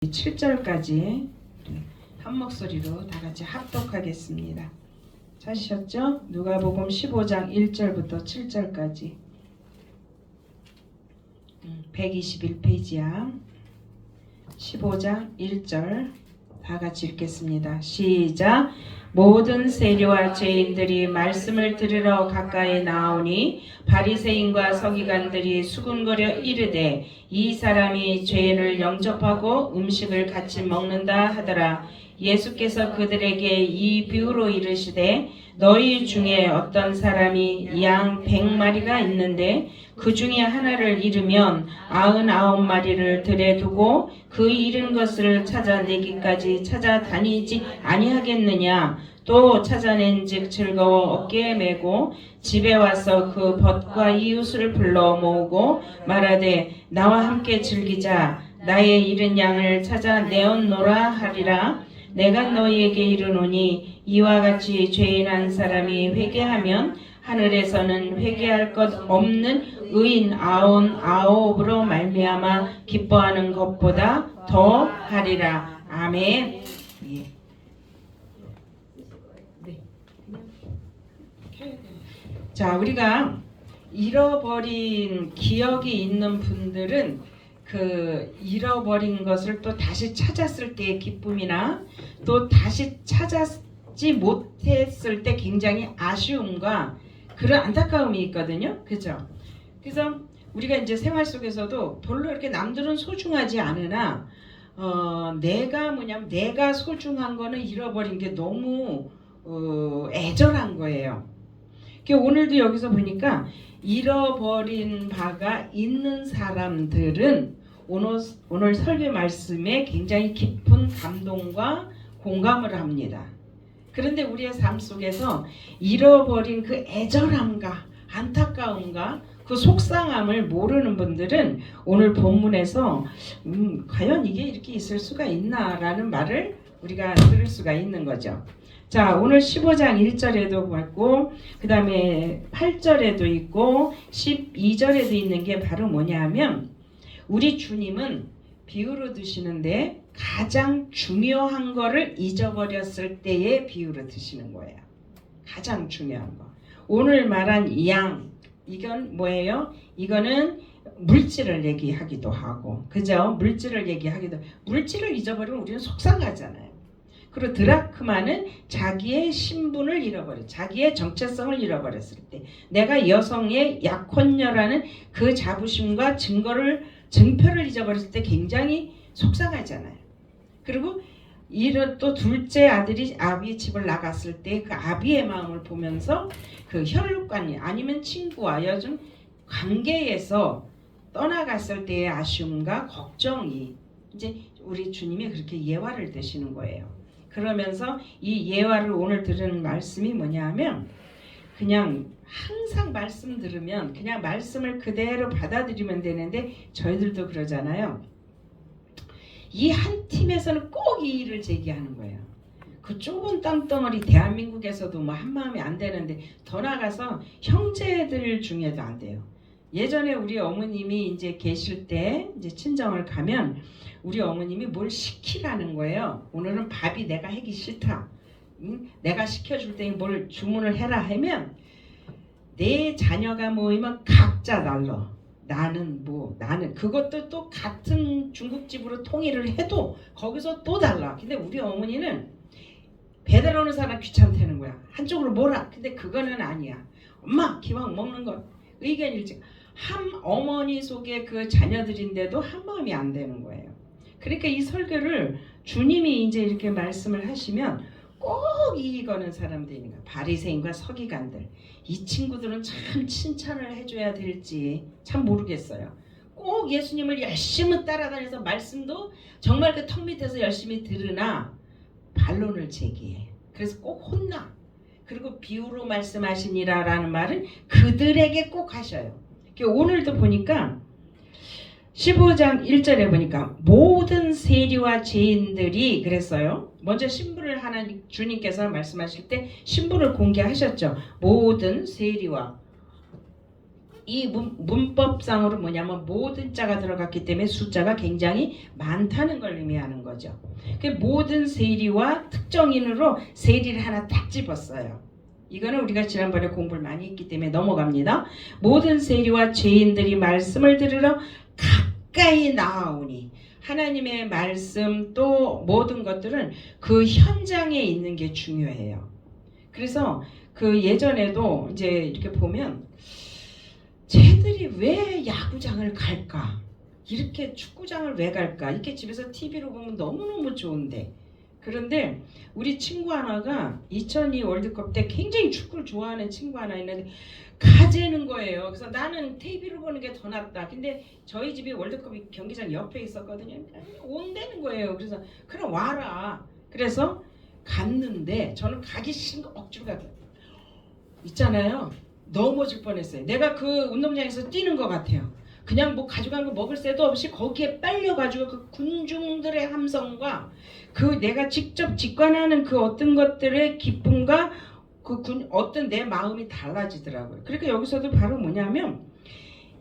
7절까지 한 목소리로 다 같이 합독하겠습니다. 찾으셨죠? 누가복음 15장 1절부터 7절까지 121페이지야. 15장 1절 다 같이 읽겠습니다. 시작. 모든 세리와 죄인들이 말씀을 들으러 가까이 나오니 바리새인과 서기관들이 수군거려 이르되 이 사람이 죄인을 영접하고 음식을 같이 먹는다 하더라. 예수께서 그들에게 이 비유로 이르시되 너희 중에 어떤 사람이 양 100마리가 있는데 그 중에 하나를 잃으면 99마리를 들에 두고 그 잃은 것을 찾아내기까지 찾아다니지 아니하겠느냐. 또 찾아낸즉 즐거워 어깨에 메고 집에 와서 그 벗과 이웃을 불러 모으고 말하되 나와 함께 즐기자. 나의 잃은 양을 찾아내었노라 하리라. 내가 너희에게 이르노니 이와 같이 죄인 한 사람이 회개하면 하늘에서는 회개할 것 없는 의인 99으로 말미암아 기뻐하는 것보다 더 하리라. 아멘. 자, 우리가 잃어버린 기억이 있는 분들은 그 잃어버린 것을 또 다시 찾았을 때의 기쁨이나 또 다시 찾지 못했을 때 굉장히 아쉬움과 그런 안타까움이 있거든요. 그죠? 그래서 우리가 이제 생활 속에서도 별로 이렇게 남들은 소중하지 않으나 내가 소중한 거는 잃어버린 게 너무 애절한 거예요. 오늘도 여기서 보니까 잃어버린 바가 있는 사람들은 오늘 설교 말씀에 굉장히 깊은 감동과 공감을 합니다. 그런데 우리의 삶 속에서 잃어버린 그 애절함과 안타까움과 그 속상함을 모르는 분들은 오늘 본문에서 과연 이게 이렇게 있을 수가 있나라는 말을 우리가 들을 수가 있는 거죠. 자, 오늘 15장 1절에도 봤고 그 다음에 8절에도 있고 12절에도 있는 게 바로 뭐냐 하면 우리 주님은 비유로 드시는데 가장 중요한 거를 잊어버렸을 때의 비유로 드시는 거예요. 가장 중요한 거. 오늘 말한 양, 이건 뭐예요? 이거는 물질을 얘기하기도 하고, 그죠? 물질을 잊어버리면 우리는 속상하잖아요. 그리고 드라크마는 자기의 신분을 잃어버려, 자기의 정체성을 잃어버렸을 때, 내가 여성의 약혼녀라는 그 자부심과 증표를 잊어버렸을 때 굉장히 속상하잖아요. 그리고 또 둘째 아들이 아비의 집을 나갔을 때 그 아비의 마음을 보면서 그 혈육관이 아니면 친구와 요즘 관계에서 떠나갔을 때의 아쉬움과 걱정이 이제 우리 주님이 그렇게 예화를 드시는 거예요. 그러면서 이 예화를 오늘 들은 말씀이 뭐냐 하면 그냥 항상 말씀 들으면 그냥 말씀을 그대로 받아들이면 되는데 저희들도 그러잖아요. 이 한 팀에서는 꼭 이 일을 제기하는 거예요. 그 좁은 땅덩어리 대한민국에서도 뭐 한마음이 안 되는데 더 나가서 형제들 중에도 안 돼요. 예전에 우리 어머님이 이제 계실 때 이제 친정을 가면 우리 어머님이 뭘 시키라는 거예요. 오늘은 밥이 내가 하기 싫다. 내가 시켜줄 테니 뭘 주문을 해라 하면 내 자녀가 모이면 각자 달라. 나는 그것도 또 같은 중국집으로 통일을 해도 거기서 또 달라. 근데 우리 어머니는 배달 오는 사람 귀찮다는 거야. 한쪽으로 몰아. 근데 그거는 아니야. 엄마 기왕 먹는 거 의견 일찍. 한 어머니 속에 그 자녀들인데도 한 마음이 안 되는 거예요. 그러니까 이 설교를 주님이 이제 이렇게 말씀을 하시면 꼭 이의 거는 사람들입니다. 바리새인과 서기관들. 이 친구들은 참 칭찬을 해줘야 될지 참 모르겠어요. 꼭 예수님을 열심히 따라다녀서 말씀도 정말 그 턱 밑에서 열심히 들으나 반론을 제기해. 그래서 꼭 혼나. 그리고 비유로 말씀하시니라라는 말은 그들에게 꼭 하셔요. 오늘도 보니까 15장 1절에 보니까 모든 세리와 죄인들이 그랬어요. 먼저 신분을 하나님 주님께서 말씀하실 때 신분을 공개하셨죠. 모든 세리와 이 문법상으로 뭐냐면 모든 자가 들어갔기 때문에 숫자가 굉장히 많다는 걸 의미하는 거죠. 그 모든 세리와 특정인으로 세리를 하나 딱 집었어요. 이거는 우리가 지난번에 공부를 많이 했기 때문에 넘어갑니다. 모든 세리와 죄인들이 말씀을 들으러 가까이 나아오니, 하나님의 말씀 또 모든 것들은 그 현장에 있는 게 중요해요. 그래서 그 예전에도 이제 이렇게 보면 쟤들이 왜 야구장을 갈까? 이렇게 축구장을 왜 갈까? 이렇게 집에서 TV로 보면 너무너무 좋은데. 그런데 우리 친구 하나가 2002 월드컵 때 굉장히 축구를 좋아하는 친구 하나 있는데 가재는 거예요. 그래서 나는 TV로 보는 게 더 낫다. 근데 저희 집이 월드컵 경기장 옆에 있었거든요. 온다는 거예요. 그래서 그럼 와라. 그래서 갔는데 저는 가기 싫은 거 억지로 갔어요. 있잖아요. 넘어질 뻔했어요. 내가 그 운동장에서 뛰는 것 같아요. 그냥 뭐 가져간 거 먹을 새도 없이 거기에 빨려가지고 그 군중들의 함성과 그 내가 직접 직관하는 그 어떤 것들의 기쁨과 어떤 내 마음이 달라지더라고요. 그러니까 여기서도 바로 뭐냐면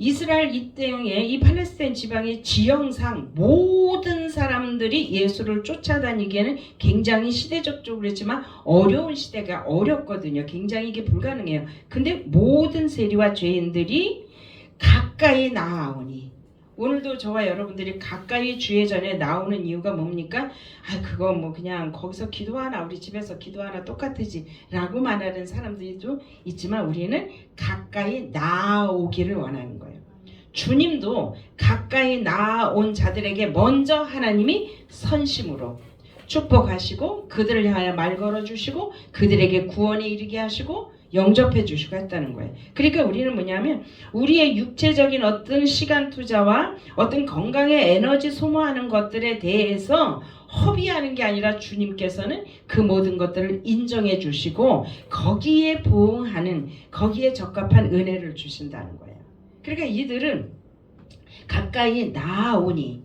이스라엘 이 땅에 이 팔레스타인 지방의 지형상 모든 사람들이 예수를 쫓아다니기에는 굉장히 시대적으로 그렇지만 어려운 시대가 어렵거든요. 굉장히 이게 불가능해요. 근데 모든 세리와 죄인들이 가까이 나아오니, 오늘도 저와 여러분들이 가까이 주의 전에 나오는 이유가 뭡니까? 그거 뭐 그냥 거기서 기도하나 우리 집에서 기도하나 똑같으지 라고 말하는 사람들도 있지만 우리는 가까이 나아오기를 원하는 거예요. 주님도 가까이 나아온 자들에게 먼저 하나님이 선심으로 축복하시고 그들을 향하여 말 걸어주시고 그들에게 구원에 이르게 하시고 영접해 주시고 했다는 거예요. 그러니까 우리는 뭐냐면 우리의 육체적인 어떤 시간 투자와 어떤 건강의 에너지 소모하는 것들에 대해서 허비하는 게 아니라 주님께서는 그 모든 것들을 인정해 주시고 거기에 부응하는, 거기에 적합한 은혜를 주신다는 거예요. 그러니까 이들은 가까이 나아오니,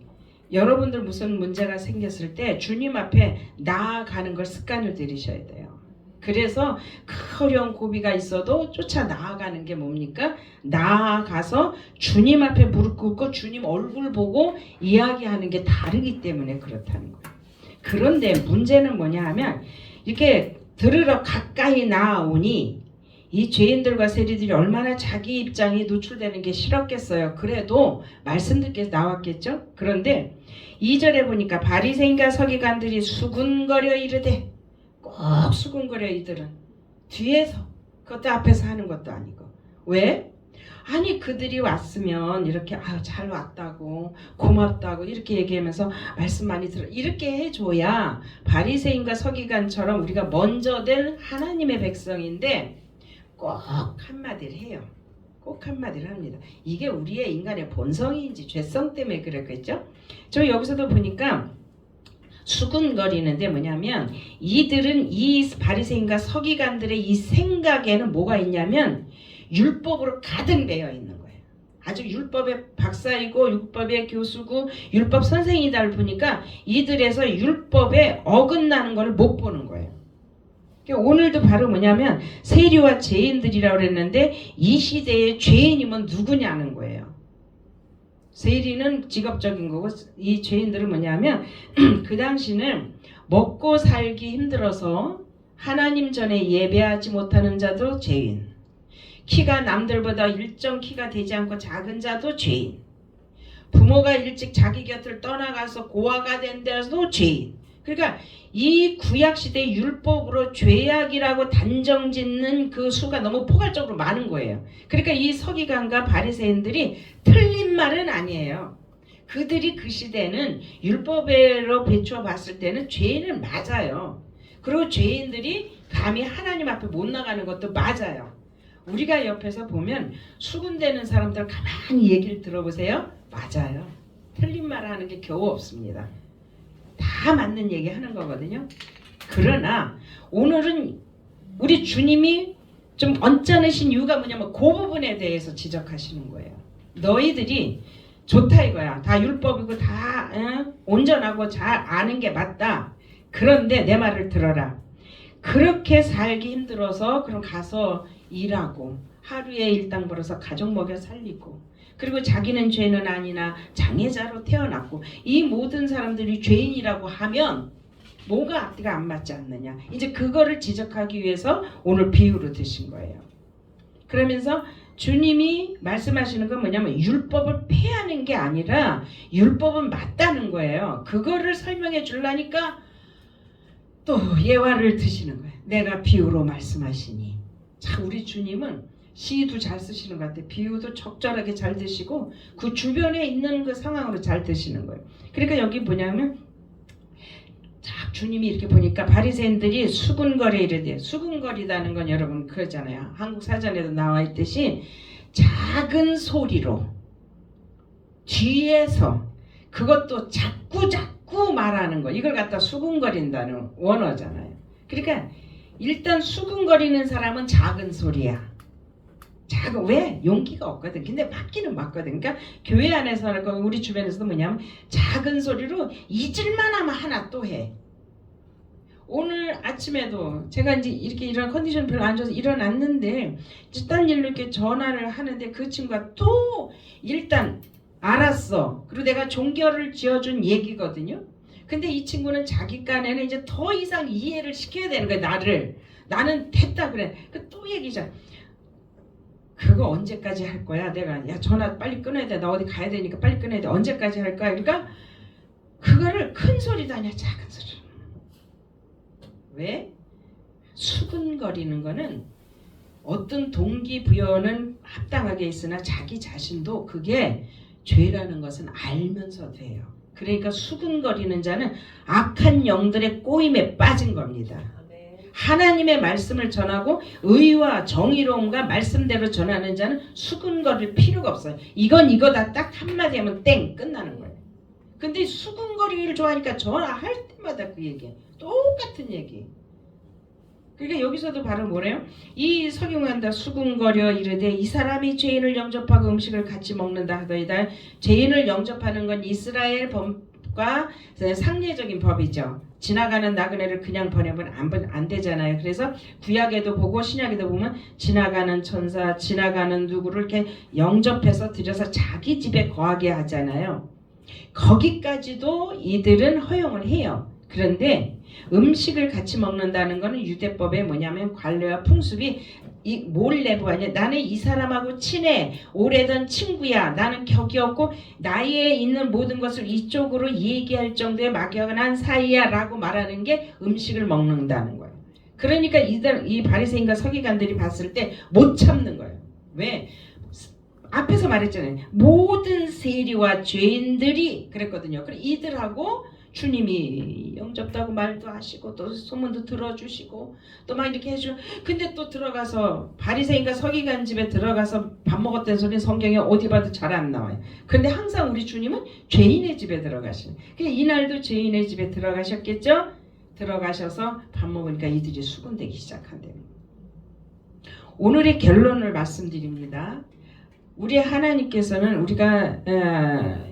여러분들 무슨 문제가 생겼을 때 주님 앞에 나아가는 걸 습관을 들이셔야 돼요. 그래서 그 어려운 고비가 있어도 쫓아 나아가는 게 뭡니까? 나아가서 주님 앞에 무릎 꿇고 주님 얼굴 보고 이야기하는 게 다르기 때문에 그렇다는 거예요. 그런데 문제는 뭐냐 하면 이렇게 들으러 가까이 나아오니 이 죄인들과 세리들이 얼마나 자기 입장이 노출되는 게 싫었겠어요. 그래도 말씀 듣게 나왔겠죠. 그런데 2절에 보니까 바리새인과 서기관들이 수군거려 이르되, 꼭 수군거려 이들은 뒤에서, 그것도 앞에서 하는 것도 아니고. 왜? 아니 그들이 왔으면 이렇게 잘 왔다고 고맙다고 이렇게 얘기하면서 말씀 많이 들어 이렇게 해줘야 바리새인과 서기관처럼 우리가 먼저 될 하나님의 백성인데 꼭 한마디를 해요. 꼭 한마디를 합니다. 이게 우리의 인간의 본성인지 죄성 때문에 그랬겠죠? 저 여기서도 보니까 수군거리는데 뭐냐면 이들은 이 바리새인과 서기관들의 이 생각에는 뭐가 있냐면 율법으로 가득 배어 있는 거예요. 아주 율법의 박사이고 율법의 교수고 율법 선생이다 보니까 이들에서 율법에 어긋나는 것을 못 보는 거예요. 오늘도 바로 뭐냐면 세리와 죄인들이라고 그랬는데 이 시대의 죄인이면 누구냐는 거예요. 세리는 직업적인 거고 이 죄인들은 뭐냐면 그 당시는 먹고 살기 힘들어서 하나님 전에 예배하지 못하는 자도 죄인, 키가 남들보다 일정 키가 되지 않고 작은 자도 죄인, 부모가 일찍 자기 곁을 떠나가서 고아가 된 데서도 죄인. 그러니까 이 구약시대 율법으로 죄악이라고 단정짓는 그 수가 너무 포괄적으로 많은 거예요. 그러니까 이 서기관과 바리새인들이 틀린 말은 아니에요. 그들이 그 시대는 율법으로 비추어 봤을 때는 죄인은 맞아요. 그리고 죄인들이 감히 하나님 앞에 못 나가는 것도 맞아요. 우리가 옆에서 보면 수군대는 사람들 가만히 얘기를 들어보세요. 맞아요. 틀린 말 하는 게 겨우 없습니다. 다 맞는 얘기 하는 거거든요. 그러나 오늘은 우리 주님이 좀 언짢으신 이유가 뭐냐면 그 부분에 대해서 지적하시는 거예요. 너희들이 좋다 이거야. 다 율법이고 다 온전하고 잘 아는 게 맞다. 그런데 내 말을 들어라. 그렇게 살기 힘들어서 그럼 가서 일하고 하루에 일당 벌어서 가족 먹여 살리고, 그리고 자기는 죄는 아니나 장애자로 태어났고, 이 모든 사람들이 죄인이라고 하면 뭐가 앞뒤가 안 맞지 않느냐. 이제 그거를 지적하기 위해서 오늘 비유로 드신 거예요. 그러면서 주님이 말씀하시는 건 뭐냐면 율법을 폐하는 게 아니라 율법은 맞다는 거예요. 그거를 설명해 주려니까 또 예화를 드시는 거예요. 내가 비유로 말씀하시니. 참 우리 주님은 시도 잘 쓰시는 것 같아요. 비유도 적절하게 잘 드시고 그 주변에 있는 그 상황으로 잘 드시는 거예요. 그러니까 여기 뭐냐면 자, 주님이 이렇게 보니까 바리새인들이 수군거리에 이르되, 수군거리다는 건 여러분 그러잖아요. 한국 사전에도 나와 있듯이 작은 소리로 뒤에서 그것도 자꾸 말하는 거, 이걸 갖다 수군거린다는 원어잖아요. 그러니까 일단 수군거리는 사람은 작은 소리야. 왜? 용기가 없거든. 근데 맞기는 맞거든. 그러니까 교회 안에서는 우리 주변에서도 뭐냐면 작은 소리로 잊을만 하면 하나 또 해. 오늘 아침에도 제가 이제 이렇게 이런 컨디션 별로 안 좋아서 일어났는데 이제 딴 일로 이렇게 전화를 하는데 그 친구가 또 일단 알았어. 그리고 내가 종결을 지어준 얘기거든요. 근데 이 친구는 자기 깐에는 이제 더 이상 이해를 시켜야 되는 거야. 나는 됐다 그래. 또 얘기자. 그거 언제까지 할 거야? 내가 야 전화 빨리 끊어야 돼. 나 어디 가야 되니까 빨리 끊어야 돼. 언제까지 할 거야? 그러니까 그거를 큰 소리도 아니야. 작은 소리. 왜? 수근거리는 거는 어떤 동기부여는 합당하게 있으나 자기 자신도 그게 죄라는 것은 알면서도 해요. 그러니까 수근거리는 자는 악한 영들의 꼬임에 빠진 겁니다. 하나님의 말씀을 전하고 의와 정의로움과 말씀대로 전하는 자는 수근거릴 필요가 없어요. 이건 이거다 딱 한마디 하면 땡 끝나는 거예요. 근데 수근거리를 좋아하니까 전화할 때마다 그 얘기예요. 똑같은 얘기. 그러니까 여기서도 바로 뭐래요? 이 석용한다 수군거려 이르되 이 사람이 죄인을 영접하고 음식을 같이 먹는다 하더이다. 죄인을 영접하는 건 이스라엘 법과 상례적인 법이죠. 지나가는 나그네를 그냥 보내면 안 되잖아요. 그래서 구약에도 보고 신약에도 보면 지나가는 천사, 지나가는 누구를 이렇게 영접해서 들여서 자기 집에 거하게 하잖아요. 거기까지도 이들은 허용을 해요. 그런데 음식을 같이 먹는다는 것은 유대법에 뭐냐면 관례와 풍습이 몰래부가 아니라 나는 이 사람하고 친해, 오래된 친구야, 나는 격이 없고 나에 있는 모든 것을 이쪽으로 얘기할 정도의 막연한 사이야 라고 말하는 게 음식을 먹는다는 거예요. 그러니까 이 바리새인과 서기관들이 봤을 때 못 참는 거예요. 왜? 앞에서 말했잖아요. 모든 세리와 죄인들이 그랬거든요. 그래 이들하고 주님이 영접도 말도 하시고 또 소문도 들어주시고 또 막 이렇게 해주고 근데 또 들어가서 바리새인과 서기관 집에 들어가서 밥 먹었다는 소리는 성경에 어디 봐도 잘 안 나와요. 그런데 항상 우리 주님은 죄인의 집에 들어가시는. 이날도 죄인의 집에 들어가셨겠죠? 들어가셔서 밥 먹으니까 이들이 수군대기 시작한대요. 오늘의 결론을 말씀드립니다. 우리 하나님께서는 우리가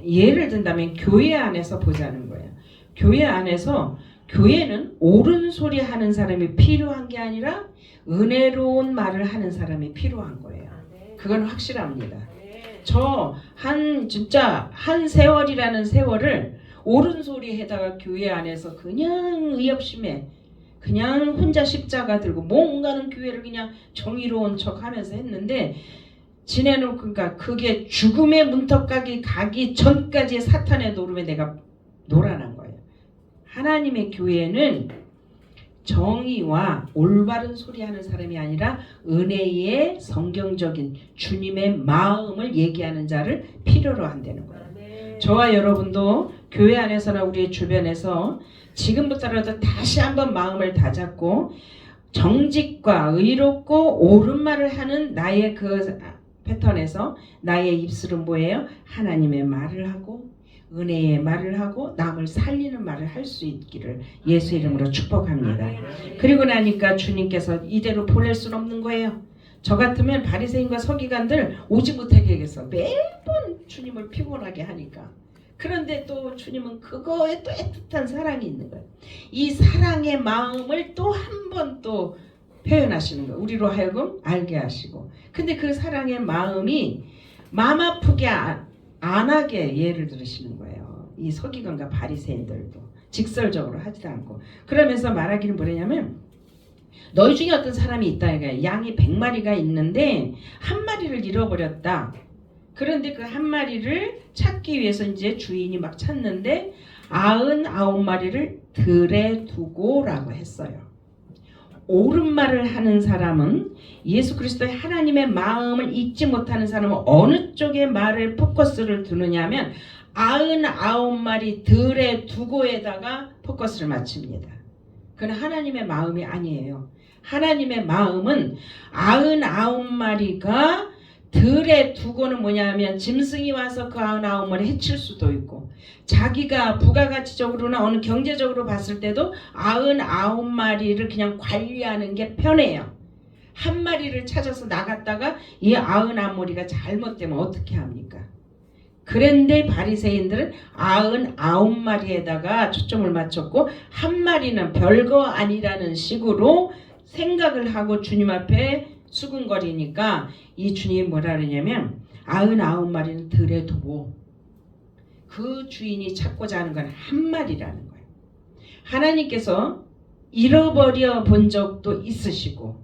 예를 든다면 교회 안에서 보자는 거예요. 교회 안에서 교회는 옳은 소리 하는 사람이 필요한 게 아니라 은혜로운 말을 하는 사람이 필요한 거예요. 그건 확실합니다. 진짜 한 세월이라는 세월을 옳은 소리 해다가 교회 안에서 그냥 의협심에 그냥 혼자 십자가 들고 뭔가는 교회를 그냥 정의로운 척 하면서 했는데 지내놓고 그러니까 그게 죽음의 문턱까지 가기 전까지의 사탄의 노름에 내가 놀아난 거예요. 하나님의 교회는 정의와 올바른 소리하는 사람이 아니라 은혜의 성경적인 주님의 마음을 얘기하는 자를 필요로 한다는 거예요. 저와 여러분도 교회 안에서나 우리의 주변에서 지금부터라도 다시 한번 마음을 다잡고 정직과 의롭고 옳은 말을 하는 나의 그 패턴에서 나의 입술은 뭐예요? 하나님의 말을 하고 은혜의 말을 하고 남을 살리는 말을 할 수 있기를 예수 이름으로 축복합니다. 그리고 나니까 주님께서 이대로 보낼 수는 없는 거예요. 저 같으면 바리새인과 서기관들 오지 못하게 하겠어. 매번 주님을 피곤하게 하니까. 그런데 또 주님은 그거에 또 애틋한 사랑이 있는 거예요. 이 사랑의 마음을 또 한 번 또 표현하시는 거예요. 우리로 하여금 알게 하시고. 근데 그 사랑의 마음이 마음 아프게 안 하게 예를 들으시는 거예요. 이 서기관과 바리새인들도 직설적으로 하지도 않고. 그러면서 말하기는 뭐냐면 너희 중에 어떤 사람이 있다 이거예요. 양이 100마리가 있는데 한 마리를 잃어버렸다. 그런데 그 한 마리를 찾기 위해서 이제 주인이 막 찾는데 99마리를 들에 두고라고 했어요. 옳은 말을 하는 사람은 예수 그리스도의 하나님의 마음을 잊지 못하는 사람은 어느 쪽에 말을 포커스를 두느냐면 99마리 들에 두고에다가 포커스를 맞춥니다. 그건 하나님의 마음이 아니에요. 하나님의 마음은 99마리가 들에 두고는 뭐냐면 짐승이 와서 그 99마리 해칠 수도 있고 자기가 부가가치적으로나 어느 경제적으로 봤을 때도 99마리를 그냥 관리하는 게 편해요. 한 마리를 찾아서 나갔다가 이 99마리가 잘못되면 어떻게 합니까? 그런데 바리새인들은 99마리에다가 초점을 맞췄고 한 마리는 별거 아니라는 식으로 생각을 하고 주님 앞에 수근거리니까 이 주님이 뭐라 그러냐면 99마리는 들에 두고 그 주인이 찾고자 하는 건 한 마리라는 거예요. 하나님께서 잃어버려 본 적도 있으시고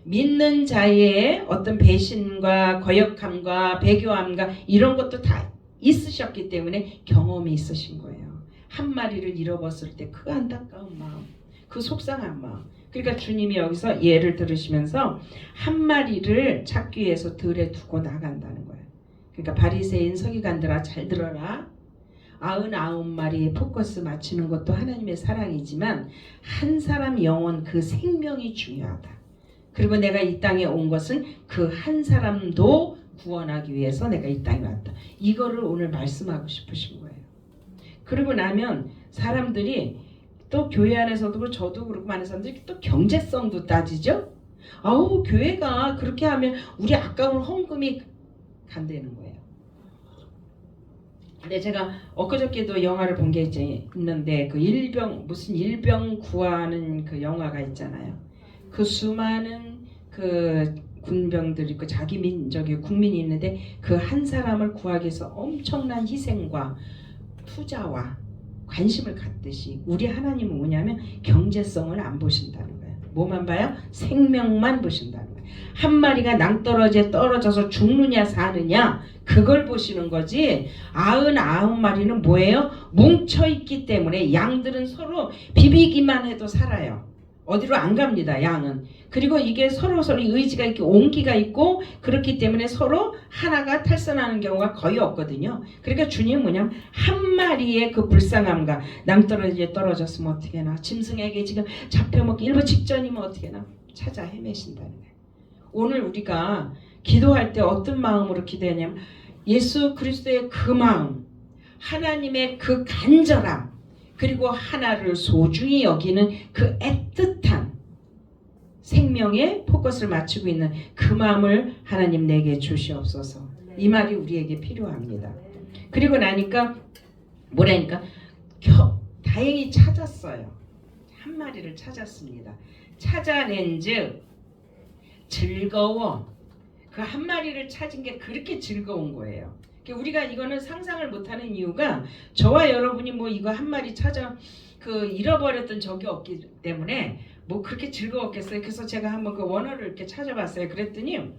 믿는 자의 어떤 배신과 거역함과 배교함과 이런 것도 다 있으셨기 때문에 경험이 있으신 거예요. 한 마리를 잃어버렸을 때 그 안타까운 마음, 그 속상한 마음. 그러니까 주님이 여기서 예를 들으시면서 한 마리를 찾기 위해서 들에 두고 나간다는 거예요. 그러니까 바리새인 서기관들아 잘 들어라. 99마리의 포커스 맞추는 것도 하나님의 사랑이지만 한 사람 영혼 그 생명이 중요하다. 그리고 내가 이 땅에 온 것은 그 한 사람도 구원하기 위해서 내가 이 땅에 왔다. 이거를 오늘 말씀하고 싶으신 거예요. 그리고 나면 사람들이 또 교회 안에서도 그렇고 저도 그렇고 많은 사람들이 또 경제성도 따지죠. 아우 교회가 그렇게 하면 우리 아까운 헌금이 간다는 거예요. 근데 제가 엊그저께도 영화를 본 게 있는데 그 무슨 일병 구하는 그 영화가 있잖아요. 그 수많은 그 군병들이 있고 자기 민족의 국민이 있는데 그 한 사람을 구하기 위해서 엄청난 희생과 투자와 관심을 갖듯이 우리 하나님은 뭐냐면 경제성을 안 보신다는 거예요. 뭐만 봐요? 생명만 보신다는 거예요. 한 마리가 낭떠러지에 떨어져서 죽느냐 사느냐 그걸 보시는 거지 99마리는 뭐예요? 뭉쳐있기 때문에 양들은 서로 비비기만 해도 살아요. 어디로 안 갑니다. 양은. 그리고 이게 서로 의지가 있고 온기가 있고 그렇기 때문에 서로 하나가 탈선하는 경우가 거의 없거든요. 그러니까 주님은 뭐냐면 한 마리의 그 불쌍함과 낭떠러지에 떨어졌으면 어떻게 하나 짐승에게 지금 잡혀먹기 일부 직전이면 어떻게 하나 찾아 헤매신다는 거예요. 오늘 우리가 기도할 때 어떤 마음으로 기도하냐면 예수 그리스도의 그 마음 하나님의 그 간절함 그리고 하나를 소중히 여기는 그 애틋한 생명에 포커스를 맞추고 있는 그 마음을 하나님 내게 주시옵소서. 이 말이 우리에게 필요합니다. 그리고 나니까 뭐라니까 다행히 찾았어요. 한 마리를 찾았습니다. 찾아낸즉 즐거워. 그 한 마리를 찾은 게 그렇게 즐거운 거예요. 우리가 이거는 상상을 못하는 이유가 저와 여러분이 뭐 이거 한 마리 찾아 그 잃어버렸던 적이 없기 때문에 뭐 그렇게 즐거웠겠어요. 그래서 제가 한번 그 원어를 이렇게 찾아봤어요. 그랬더니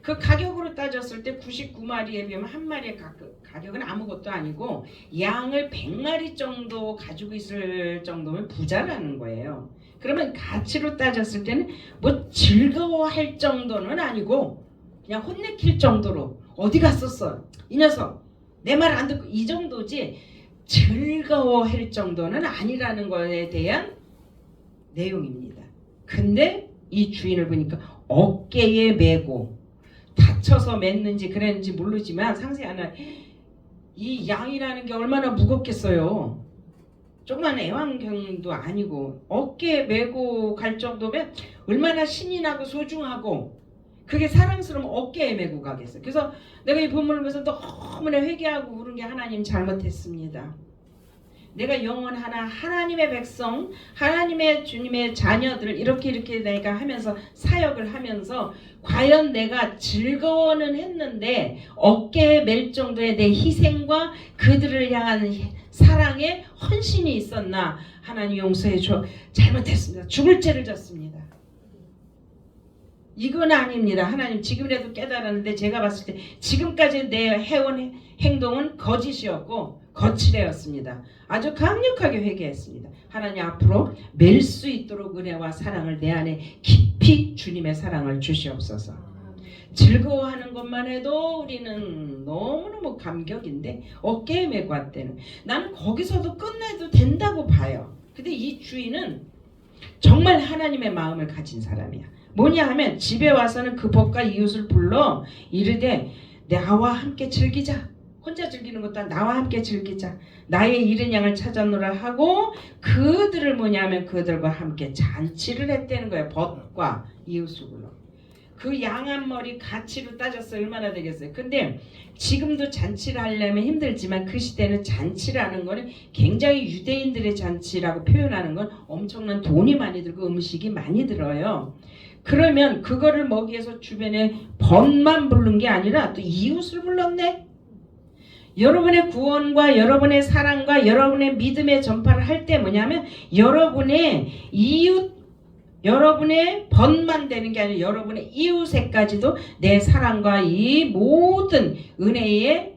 그 가격으로 따졌을 때 99마리에 비하면 한 마리의 가격은 아무것도 아니고 양을 100마리 정도 가지고 있을 정도면 부자라는 거예요. 그러면 가치로 따졌을 때는 뭐 즐거워할 정도는 아니고 그냥 혼내킬 정도로 어디 갔었어? 이 녀석 내 말 안 듣고 이 정도지 즐거워할 정도는 아니라는 거에 대한 내용입니다. 근데 이 주인을 보니까 어깨에 메고 다쳐서 맸는지 그랬는지 모르지만 상세히 안 하. 이 양이라는 게 얼마나 무겁겠어요. 조그만 애완견도 아니고 어깨에 메고 갈 정도면 얼마나 신이 나고 소중하고 그게 사랑스러우면 어깨에 메고 가겠어요. 그래서 내가 이 본문을 보면서 너무나 회개하고 울은 게 하나님 잘못했습니다. 내가 영혼 하나, 하나님의 백성, 하나님의 주님의 자녀들 이렇게 내가 하면서 사역을 하면서 과연 내가 즐거워는 했는데 어깨에 맬 정도의 내 희생과 그들을 향한 사랑에 헌신이 있었나? 하나님 용서해 줘. 잘못했습니다. 죽을 죄를 졌습니다. 이건 아닙니다. 하나님 지금이라도 깨달았는데 제가 봤을 때 지금까지 내 해온 행동은 거짓이었고 거칠애였습니다. 아주 강력하게 회개했습니다. 하나님 앞으로 맬 수 있도록 은혜와 사랑을 내 안에 깊이 주님의 사랑을 주시옵소서. 즐거워하는 것만 해도 우리는 너무너무 감격인데 어깨에 메고 왔대는 나는 거기서도 끝내도 된다고 봐요. 근데 이 주인은 정말 하나님의 마음을 가진 사람이야. 뭐냐 하면 집에 와서는 그 법과 이웃을 불러 이르되 나와 함께 즐기자. 혼자 즐기는 것도 아니라 나와 함께 즐기자. 나의 잃은 양을 찾아노라 하고 그들을 뭐냐 하면 그들과 함께 잔치를 했다는 거예요. 법과 이웃을 불러. 그 양 한 머리 가치로 따져서 얼마나 되겠어요. 근데 지금도 잔치를 하려면 힘들지만 그 시대는 잔치를 하는 거는 굉장히 유대인들의 잔치라고 표현하는 건 엄청난 돈이 많이 들고 음식이 많이 들어요. 그러면 그거를 먹기 위해서 주변에 법만 부른 게 아니라 또 이웃을 불렀네. 여러분의 구원과 여러분의 사랑과 여러분의 믿음의 전파를 할 때 뭐냐면 여러분의 이웃 여러분의 번만 되는 게 아니라 여러분의 이웃에까지도 내 사랑과 이 모든 은혜의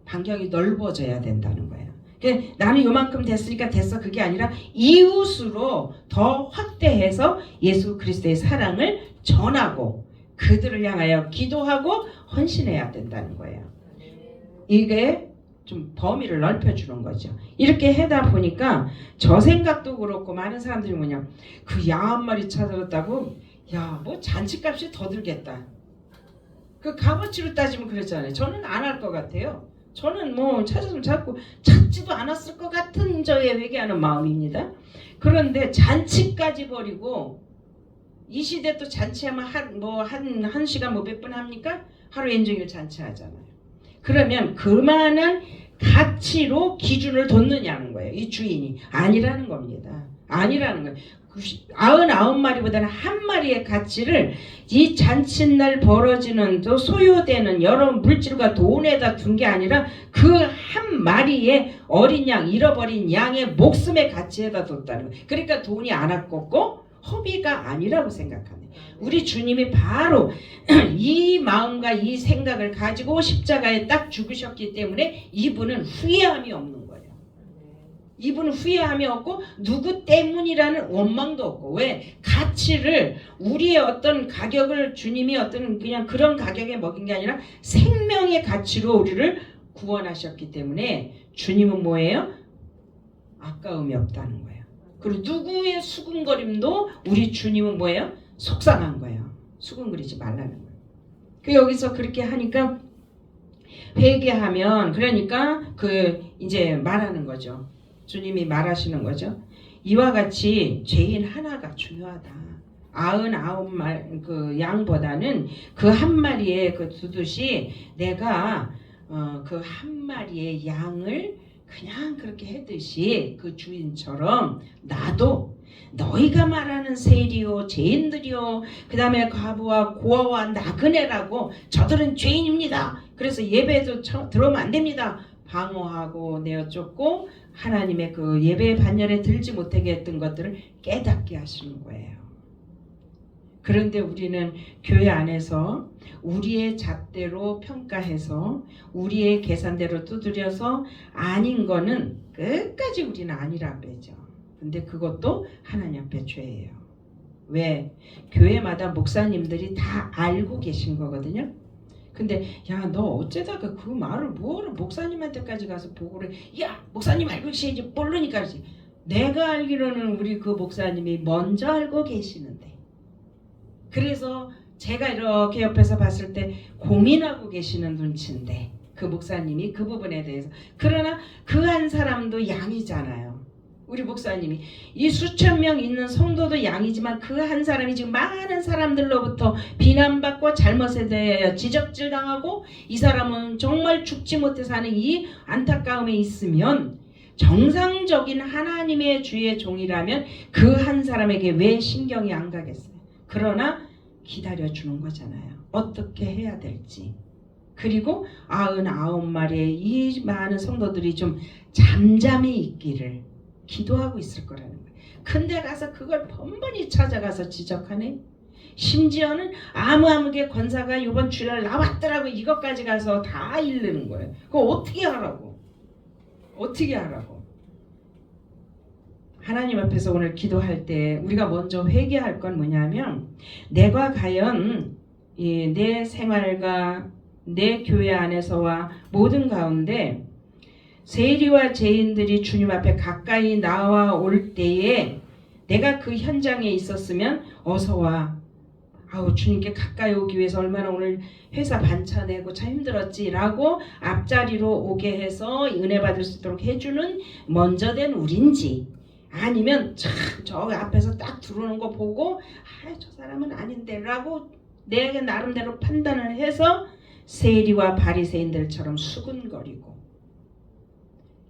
반경이 넓어져야 된다는 거예요. 나는 요만큼 됐으니까 됐어 그게 아니라 이웃으로 더 확대해서 예수 그리스도의 사랑을 전하고 그들을 향하여 기도하고 헌신해야 된다는 거예요. 이게 좀 범위를 넓혀주는 거죠. 이렇게 하다 보니까 저 생각도 그렇고 많은 사람들이 뭐냐 그 양 한 마리 찾아왔다고 야 뭐 잔치값이 더 들겠다. 그 값어치로 따지면 그랬잖아요. 저는 안 할 것 같아요. 저는 뭐 찾았으면 찾고 찾지도 않았을 것 같은 저의 회개하는 마음입니다. 그런데 잔치까지 버리고 이 시대 또 잔치하면 한 시간 뭐 몇 분 합니까? 하루 인종일 잔치하잖아요. 그러면 그만한 가치로 기준을 뒀느냐는 거예요. 이 주인이 아니라는 겁니다. 아니라는 거예요. 99마리보다는 한 마리의 가치를 이 잔칫날 벌어지는 또 소요되는 여러 물질과 돈에다 둔 게 아니라 그 한 마리의 어린 양, 잃어버린 양의 목숨의 가치에다 뒀다는 거예요. 그러니까 돈이 안 아깝고 허비가 아니라고 생각하네. 우리 주님이 바로 이 마음과 이 생각을 가지고 십자가에 딱 죽으셨기 때문에 이분은 후회함이 없는 거예요. 이분은 후회함이 없고 누구 때문이라는 원망도 없고 왜? 가치를 우리의 어떤 가격을 주님이 어떤 그냥 그런 가격에 먹인 게 아니라 생명의 가치로 우리를 구원하셨기 때문에 주님은 뭐예요? 아까움이 없다는 거예요. 그리고 누구의 수군거림도 우리 주님은 뭐예요? 속상한 거예요. 수군거리지 말라는 거예요. 그 여기서 그렇게 하니까 회개하면 그러니까 그 이제 말하는 거죠. 주님이 말하시는 거죠. 이와 같이 죄인 하나가 중요하다. 99 그 양보다는 그 한 마리의 그 두듯이 내가 그 한 마리의 양을 그냥 그렇게 했듯이 그 주인처럼 나도 너희가 말하는 세리요 죄인들이요 그 다음에 과부와 고아와 나그네라고 저들은 죄인입니다. 그래서 예배도 들어오면 안 됩니다. 방어하고 내어쫓고 하나님의 그 예배의 반열에 들지 못하게 했던 것들을 깨닫게 하시는 거예요. 그런데 우리는 교회 안에서 우리의 잣대로 평가해서 우리의 계산대로 두드려서 아닌 거는 끝까지 우리는 아니라 그러죠. 근데 그것도 하나님 앞에 죄예요. 왜? 교회마다 목사님들이 다 알고 계신 거거든요. 근데 야 너 어쩌다가 그 말을 뭐를 목사님한테까지 가서 보고를 야 목사님 알고 계시지 모르니까 그러지. 내가 알기로는 우리 그 목사님이 먼저 알고 계시는데 그래서 제가 이렇게 옆에서 봤을 때 고민하고 계시는 눈치인데 그 목사님이 그 부분에 대해서 그러나 그 한 사람도 양이잖아요. 우리 목사님이 이 수천 명 있는 성도도 양이지만 그 한 사람이 지금 많은 사람들로부터 비난받고 잘못에 대해 지적질당하고 이 사람은 정말 죽지 못해 사는 이 안타까움에 있으면 정상적인 하나님의 주의 종이라면 그 한 사람에게 왜 신경이 안 가겠어요? 그러나 기다려주는 거잖아요. 어떻게 해야 될지. 그리고 99마리의 이 많은 성도들이 좀 잠잠히 있기를 기도하고 있을 거라는 거예요. 근데 가서 그걸 번번이 찾아가서 지적하네. 심지어는 아무게 권사가 이번 주일 나왔더라고 이것까지 가서 다 이르는 거예요. 그거 어떻게 하라고? 어떻게 하라고? 하나님 앞에서 오늘 기도할 때 우리가 먼저 회개할 건 뭐냐면 내가 과연 내 생활과 내 교회 안에서와 모든 가운데 세리와 죄인들이 주님 앞에 가까이 나와올 때에 내가 그 현장에 있었으면 어서 와. 주님께 가까이 오기 위해서 얼마나 오늘 회사 반차 내고 참 힘들었지 라고 앞자리로 오게 해서 은혜 받을 수 있도록 해주는 먼저 된 우린지, 아니면 참 저 앞에서 딱 들어오는 거 보고 저 사람은 아닌데 라고 내가 나름대로 판단을 해서 세리와 바리새인들처럼 수근거리고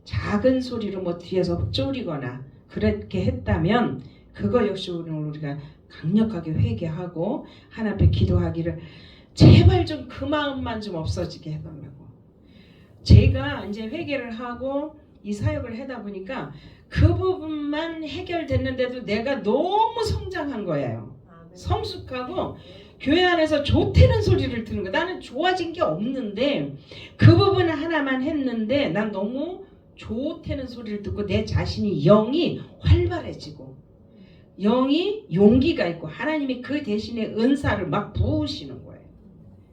작은 소리로 뭐 뒤에서 쪼리거나 그렇게 했다면 그거 역시 우리가 강력하게 회개하고 하나님 앞에 기도하기를 제발 좀 그 마음만 좀 없어지게 해달라고. 제가 이제 회개를 하고 이 사역을 하다 보니까 그 부분만 해결됐는데도 내가 너무 성장한 거예요. 성숙하고 교회 안에서 좋다는 소리를 듣는 거. 나는 좋아진 게 없는데 그 부분 하나만 했는데 난 너무 좋다는 소리를 듣고 내 자신이 영이 활발해지고 영이 용기가 있고 하나님이 그 대신에 은사를 막 부으시는 거예요.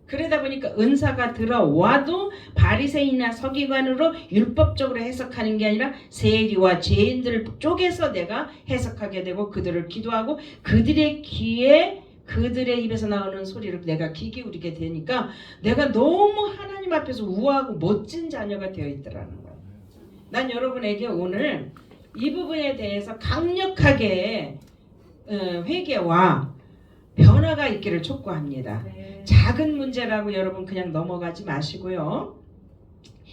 그러다 보니까 은사가 들어와도 바리새인이나 서기관으로 율법적으로 해석하는 게 아니라 세리와 죄인들 쪽에서 내가 해석하게 되고 그들을 기도하고 그들의 귀에 그들의 입에서 나오는 소리를 내가 귀 기울이게 되니까 내가 너무 하나님 앞에서 우아하고 멋진 자녀가 되어 있더라는 거예요. 난 여러분에게 오늘 이 부분에 대해서 강력하게 회개와 변화가 있기를 촉구합니다. 작은 문제라고 여러분 그냥 넘어가지 마시고요.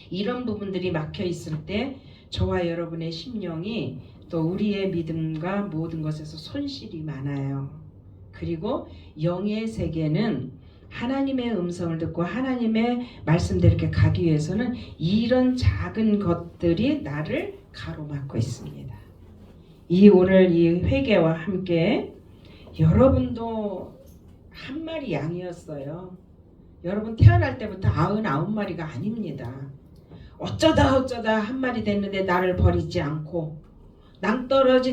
이런 부분들이 막혀 있을 때 저와 여러분의 심령이 또 우리의 믿음과 모든 것에서 손실이 많아요. 그리고 영의 세계는 하나님의 음성을 듣고 하나님의 말씀대로 이렇게 가기 위해서는 이런 작은 것들이 나를 가로막고 있습니다. 오늘 이 회개와 함께 여러분도 한 마리 양이었어요. 여러분 태어날 때부터 99마리가 아닙니다. 어쩌다 한 마리 됐는데 나를 버리지 않고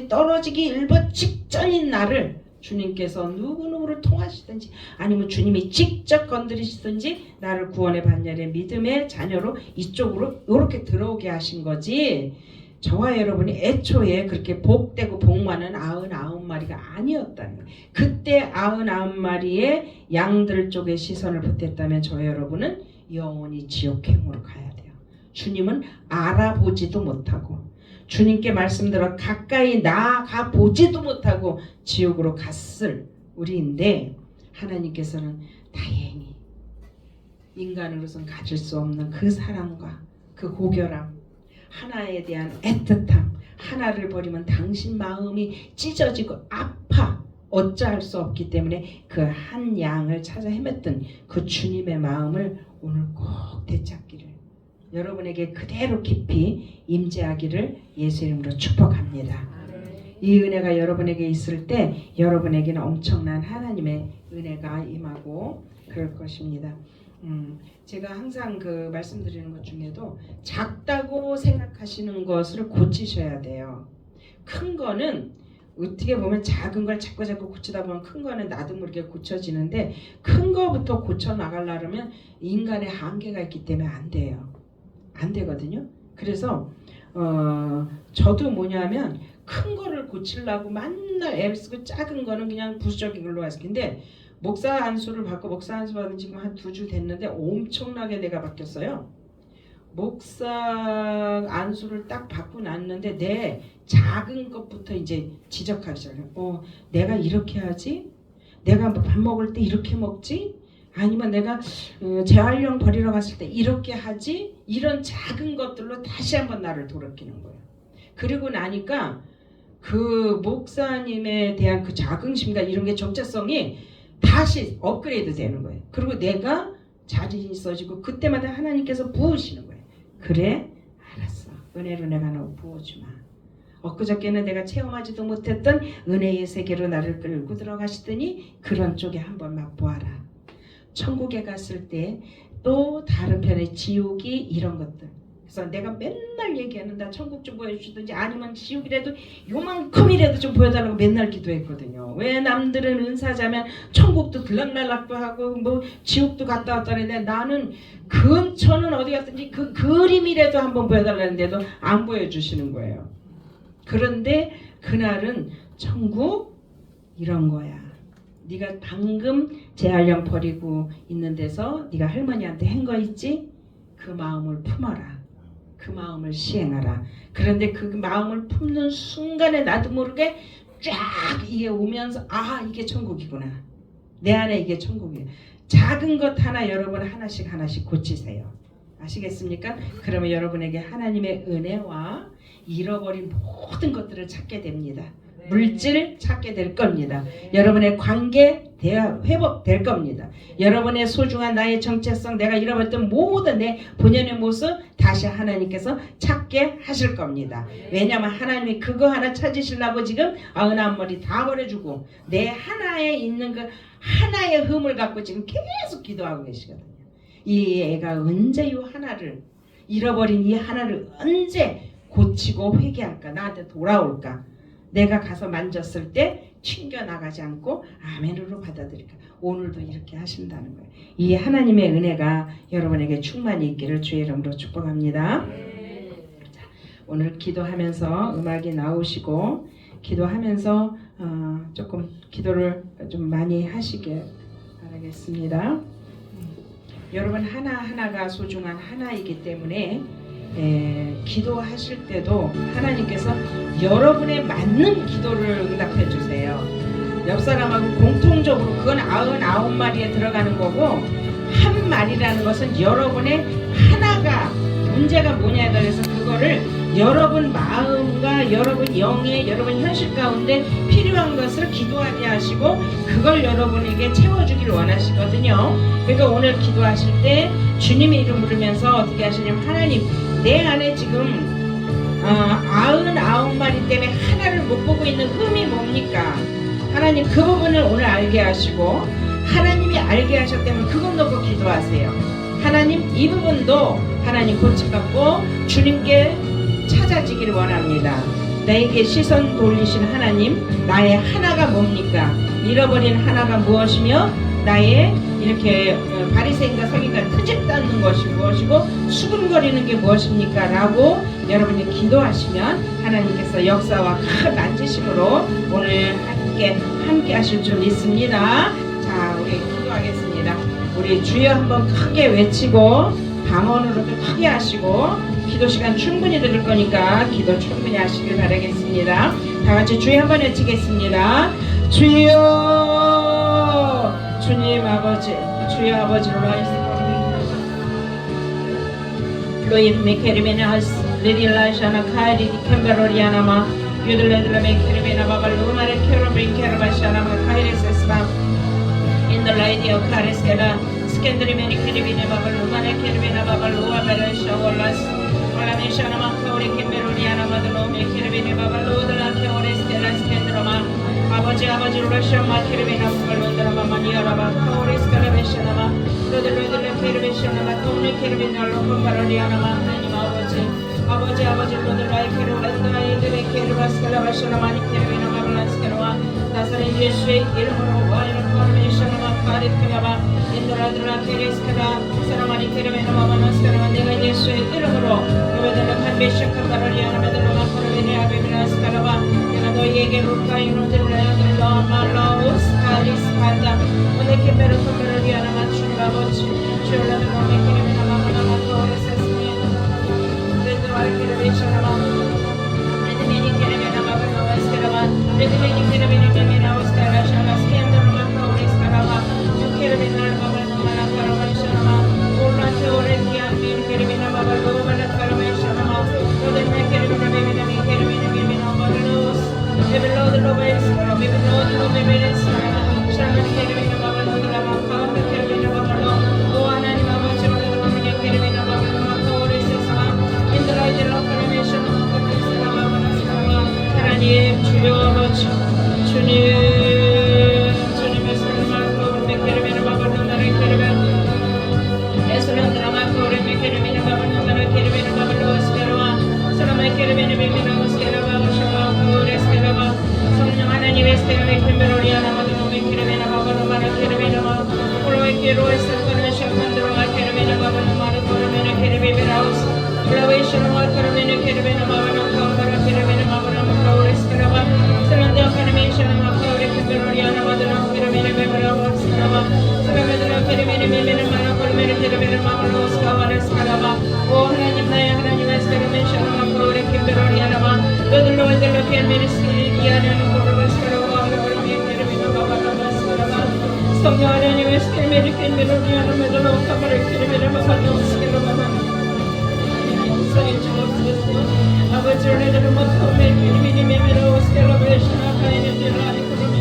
떨어지기 일보 직전인 나를 주님께서 누구누구를 통하시든지 아니면 주님이 직접 건드리시든지 나를 구원의 반열의 믿음의 자녀로 이쪽으로 이렇게 들어오게 하신 거지, 저와 여러분이 애초에 그렇게 복되고 복많은 99마리가 아니었다는 거예요. 그때 99마리의 양들 쪽에 시선을 보탰다면 저와 여러분은 영원히 지옥행으로 가야 돼요. 주님은 알아보지도 못하고 주님께 말씀드려 가까이 나아가 보지도 못하고 지옥으로 갔을 우리인데, 하나님께서는 다행히 인간으로서는 가질 수 없는 그 사랑과 그 고결함, 하나에 대한 애틋함, 하나를 버리면 당신 마음이 찢어지고 아파 어찌할 수 없기 때문에 그 한 양을 찾아 헤맸던 그 주님의 마음을 오늘 꼭 되찾기를, 여러분에게 그대로 깊이 임재하기를 예수 이름으로 축복합니다. 이 은혜가 여러분에게 있을 때 여러분에게는 엄청난 하나님의 은혜가 임하고 그럴 것입니다. 제가 항상 말씀드리는 것 중에도 작다고 생각하시는 것을 고치셔야 돼요. 큰 거는 어떻게 보면 작은 걸 자꾸 고치다 보면 큰 거는 나도 모르게 고쳐지는데, 큰 거부터 고쳐 나가려면 인간의 한계가 있기 때문에 안 돼요. 안 되거든요. 그래서 저도 뭐냐면 큰 거를 고치려고 맨날 애를 쓰고 작은 거는 그냥 부수적인 걸로 했을 텐데, 목사 안수를 받고 목사 안수 받은 지금 한 2주 됐는데 엄청나게 내가 바뀌었어요. 목사 안수를 딱 받고 났는데 내 작은 것부터 이제 지적하기 시작해요. 내가 이렇게 하지? 내가 밥 먹을 때 이렇게 먹지? 아니면 내가 재활용 버리러 갔을 때 이렇게 하지? 이런 작은 것들로 다시 한번 나를 돌아끼는 거예요. 그리고 나니까 그 목사님에 대한 그 자긍심과 이런 게 정체성이 다시 업그레이드 되는 거예요. 그리고 내가 자질이 있어지고 그때마다 하나님께서 부으시는 거예요. 그래? 알았어. 은혜로 내가 너 부어주마. 엊그저께는 내가 체험하지도 못했던 은혜의 세계로 나를 끌고 들어가시더니 그런 쪽에 한번 맛보아라. 천국에 갔을 때 또 다른 편의 지옥이 이런 것들. 그래서 내가 맨날 얘기하는 나 천국 좀 보여주든지 아니면 지옥이라도 요만큼이라도 좀 보여달라고 맨날 기도했거든요. 왜 남들은 은사자면 천국도 들락날락도 하고 뭐 지옥도 갔다 왔다 했는데 나는 근처는 어디 갔든지 그 그림이라도 한번 보여달라는데도 안 보여주시는 거예요. 그런데 그날은 천국 이런 거야. 네가 방금 재활용 버리고 있는 데서 네가 할머니한테 한 거 있지? 그 마음을 품어라. 그 마음을 시행하라. 그런데 그 마음을 품는 순간에 나도 모르게 쫙 이게 오면서 아 이게 천국이구나. 내 안에 이게 천국이야. 작은 것 하나 여러분 하나씩 고치세요. 아시겠습니까? 그러면 여러분에게 하나님의 은혜와 잃어버린 모든 것들을 찾게 됩니다. 물질 찾게 될 겁니다. 여러분의 관계 회복될 겁니다. 여러분의 소중한 나의 정체성, 내가 잃어버렸던 모든 내 본연의 모습 다시 하나님께서 찾게 하실 겁니다. 왜냐하면 하나님이 그거 하나 찾으시려고 지금 99머리 다 버려주고 내 하나에 있는 그 하나의 흠을 갖고 지금 계속 기도하고 계시거든요. 이 애가 언제 이 하나를 잃어버린 이 하나를 언제 고치고 회개할까? 나한테 돌아올까? 내가 가서 만졌을 때 튕겨나가지 않고 아멘으로 받아들일까? 오늘도 이렇게 하신다는 거예요. 이 하나님의 은혜가 여러분에게 충만히 있기를 주의 이름으로 축복합니다. 자, 오늘 기도하면서 음악이 나오시고 기도하면서 조금 기도를 좀 많이 하시길 바라겠습니다. 여러분 하나하나가 소중한 하나이기 때문에 기도하실 때도 하나님께서 여러분의 맞는 기도를 응답해 주세요. 옆 사람하고 공통적으로 그건 99마리에 들어가는 거고 한 마리라는 것은 여러분의 하나가 문제가 뭐냐에 따라서 그거를 여러분 마음과 여러분 영의 여러분 현실 가운데 필요한 것을 기도하게 하시고 그걸 여러분에게 채워주기를 원하시거든요. 그러니까 오늘 기도하실 때 주님의 이름 부르면서 어떻게 하시냐면 하나님 내 안에 지금 99마리 때문에 하나를 못 보고 있는 흠이 뭡니까? 하나님 그 부분을 오늘 알게 하시고 하나님이 알게 하셨다면 그것 놓고 기도하세요. 하나님 이 부분도 하나님 고침받고 주님께 찾아지기를 원합니다. 나에게 시선 돌리신 하나님 나의 하나가 뭡니까? 잃어버린 하나가 무엇이며 나의 이렇게 바리새인과 서기관 트집 닦는 것이 무엇이고 수군거리는 게 무엇입니까? 라고 여러분이 기도하시면 하나님께서 역사와 큰 만지심으로 오늘 함께 하실 줄 믿습니다. 자 우리 기도하겠습니다. 우리 주여 한번 크게 외치고 방언으로도 크게 하시고 기도 시간 충분히 들을 거니까 기도 충분히 하시길 바라겠습니다. 다 같이 주여 한번 외치겠습니다. 주여 주님 아버지 주여 아버지 로이르미 케르메나스 리딜라샤나 카이리 캠베로리아나마 유들레들레메 케르메나 바발루마레 케르메 케르바샤나마 카이레세스바 인더라이디오 카레스케라 스캔드리메니 케르메나 바발루마레 케르메나 바발루아 베레샤올라스 올라메샤나마 카오리 캠베로리아나마 드로메 케르메네 바발루드라 케오레스케라 스캔드로마 아버지 로라샤마 케르메나 바발루드라마 마니아라바 카오레스케라 베샤나마 로들로들레 케르베샤나마 토네 케르메나 로콤바로리아나마 하나님 아버지 로들라이 케르라스라이 드레 케르바스케라 바샤나마니 케르메나 바발라스케라와 나사렛 예수의 이름으로 와이르 코르메샤나마 카리스케라바 인도라드라 케레스케라 사나마니 케르메나 바발라스케라와 내가 예수의 이름으로 너희들을 판베샤카 바로리아나마들로마 코르메네 아베비라스케라와 내가 너희에게 루카이노들레아들로 말라우스 카리스카다 오네케 베르토베르리아나마 주라버지 주라드로메 케르메나 바발라마 코레세스메 레드와이 케르베샤나마 레드메니 케르메나 바발라스케라와 레드메니 케르메니 베메나우스케라 샤라스케안드로마 코레스케라와 케르메나 바발라마 카라바샤나마 올라테 오레티안 메니 케르메나 바발로마 카라바샤나마 로데메 케르메나 베메나 케르메나 하나님 주여 아버지 주님 주님의 사랑을 베케르메나 바바로 나를 케르베 에스란 드라마 코레메 케르메나 바바로 나를 케르메나 바바로 스케라와 사람의 케르메나 베메나 스케라바 샤바 코레 스케라바 성령 하나님의 스케라메 케르메로리아나 마도노메 케르메나 바바로 마라 케르메나 콜로에 케로에 스케라메 샤칸드로마 케르메나 바바로 마라 코레메나 케르베베라우스 콜로에 샤라마 케르메나 케르메나 바바로 카바라 케르메나 바바로 마카오레 스케라바 Selanda Karameshana Makore Kiberoriana Madana Kiramene Bebera Skarava Saramedra Kiramene Mimena Manakormere Kiramene Mamalos Kavares Karava O Hananimaya Hananimas Karameshana Makore Kiberoriana Vedalo Vedalo Kiramene Yana Nukorovas Karava Kiramene Kiramene Babas Karava Samyana Nimes Kiramene Kiberoriana Medalo Kamare Kiramene Babalos Karava Our journey to the Moscow many memories, celebration of kind of the life of the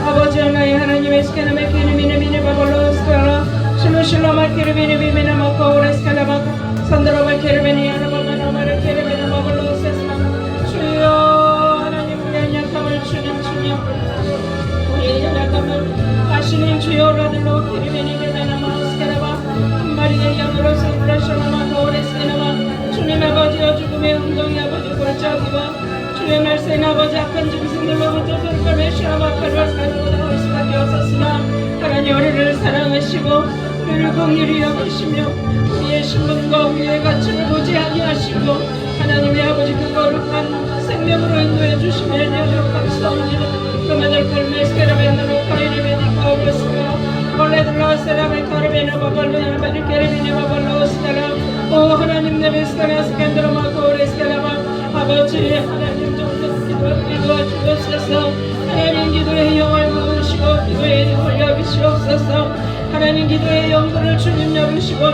아버지 하나님 하나님의 스케나메 케르미네미네 바볼로스카라 실로실로마 케르미네미네 마코레스카라바 산드로마 케르미네 아라바마나마르 케르미네 바볼로스에스나 주여 하나님 우리의 약함을 주님 주님 우리의 약함을 하시는 주여라들로 케르미네미네 마스카라바 한 마리의 양으로 산드라실로마 코레스카라바 주님 아버지여 죽음의 웅덩이 아버지 골짜기와 주의 말씀 아버지 악한 짐승들로부터 손가락을 시험하카로 살고다 수밖에 없었으나 하나님 우리를 사랑하시고 우리를 공의히 여기시며 우리의 신분과 우리의 가치를 보지 아니하시고 하나님의 아버지 그 거룩한 생명으로 인도해 주시며 여러 감사합니다. 그마들 걸메스케라벤나로 카이리베니카 오브스카 원래들로 세라벤 카르베나 바발로야 베리케르비네 바발로스카라 오 하나님 내 베스카라 스캔드로마 코레스카라바 아버지 하나님 좀 기도해 주옵소서. 하나님 기도의 영을 부으시고 기도의 영을 여기시옵소서. 하나님 기도의 영들을 주님 여기시고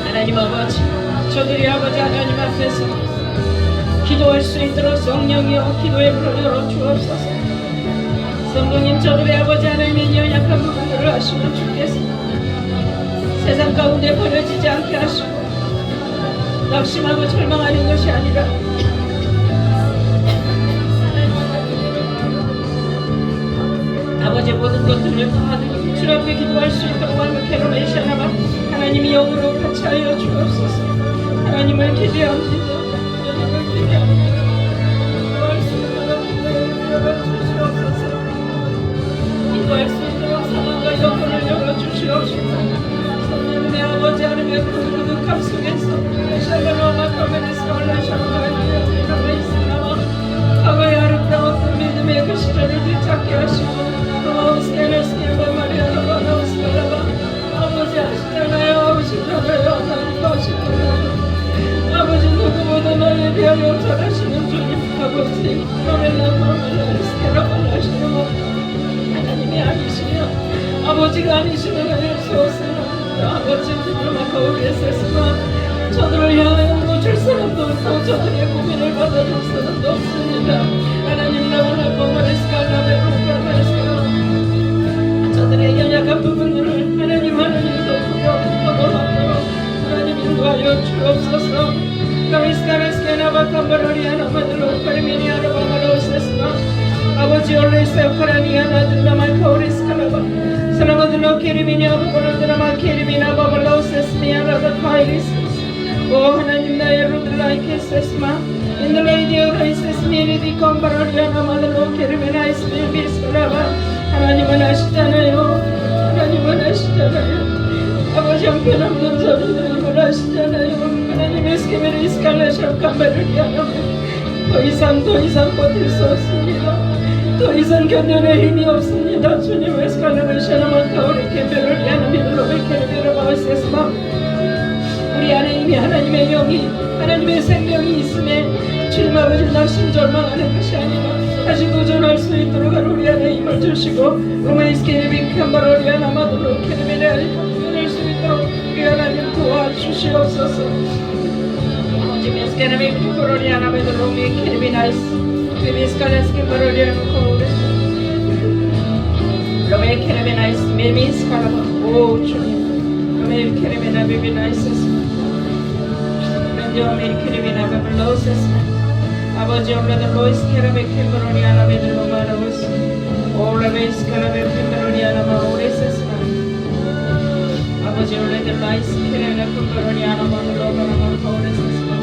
하나님 아버지 저들이 아버지 하나님 앞에서 기도할 수 있도록 성령이여 기도의 불을 열어 주옵소서. 성령님 저들의 아버지 하나님의 연약한 부분들을 하시면 주께서 세상 가운데 버려지지 않게 하시고 낙심하고 절망하는 것이 아니라 아버지의 모든 것들을 다 주 앞에 기도할 수 있도록 완벽해로 메시아나바 하나님이 영으로 같이 하여 주옵소서. 하나님을 기대합니다. 아버지 로멜라마말라스케라발라시노 하나님이 아니시며 아버지가 아니시면 할수없습니다. 아버지 드라마카오리에스마 저들을 향하여 묻을 사람도 없고 저들의 고민을 받아줄 사람도 없습니다. 하나님 나와라 고마레스칼라베로카레스카 저들의 연약한 부분들을 하나님 덮어도록 하나님 인도하여 주옵소서. 카리스카레스케나바캄바로리아나마들로 카리미니아르바마로세스마 아버지 올레세오카라니아나들라마카오리스카라바 사랑하들로 케리미니아바바로드라마 케리미나바발로세스미아라다 카이리스 오 하나님 나의 루들라이케세스마 인들라이디오라이세스미리디 컴바로리아나마들로 케리미나이스미비스라바 하나님은 아시잖아요. 하나님은 아시잖아요. 아버지 형편없는 자들을 아시잖아요. 하나님의 스케메르 이스칼레션 캄바를 위하여 더 이상 버틸 수 없습니다. 더 이상 견뎌낼 힘이 없습니다. 주님의 스칼레르 샤나마카오리 케베를 위하여 미르로베 케르베르 바우세스마 우리 안에 이미 하나님의 영이 하나님의 생명이 있음에 주님 아버지 낙심절망하는 것이 아니라 다시 도전할 수 있도록 우리 안에 힘을 주시고 로마이스케리빈 캄바로리아나 마도로 케르베레 견낼 수 있도록 우리 하나님 도와주시옵소서. 지메스케르빈 캄바로리아나 마도로 케르비나이스 비비스칼레스 캄바로리아나 코레스 로메 케르비나이스 메미스칼라바 오 주님 로메 케르비나 비비나이스 렌디오메 케르비나 베블로세스 아버지 올레들 로이스 케라베 캠버로니아나 베들로마라고스 올레베이스 케라베 캠버로니아나 마오레세스나 아버지 올레들 라이스 케라베 캠버로니아나 마로로마라마 코레세스나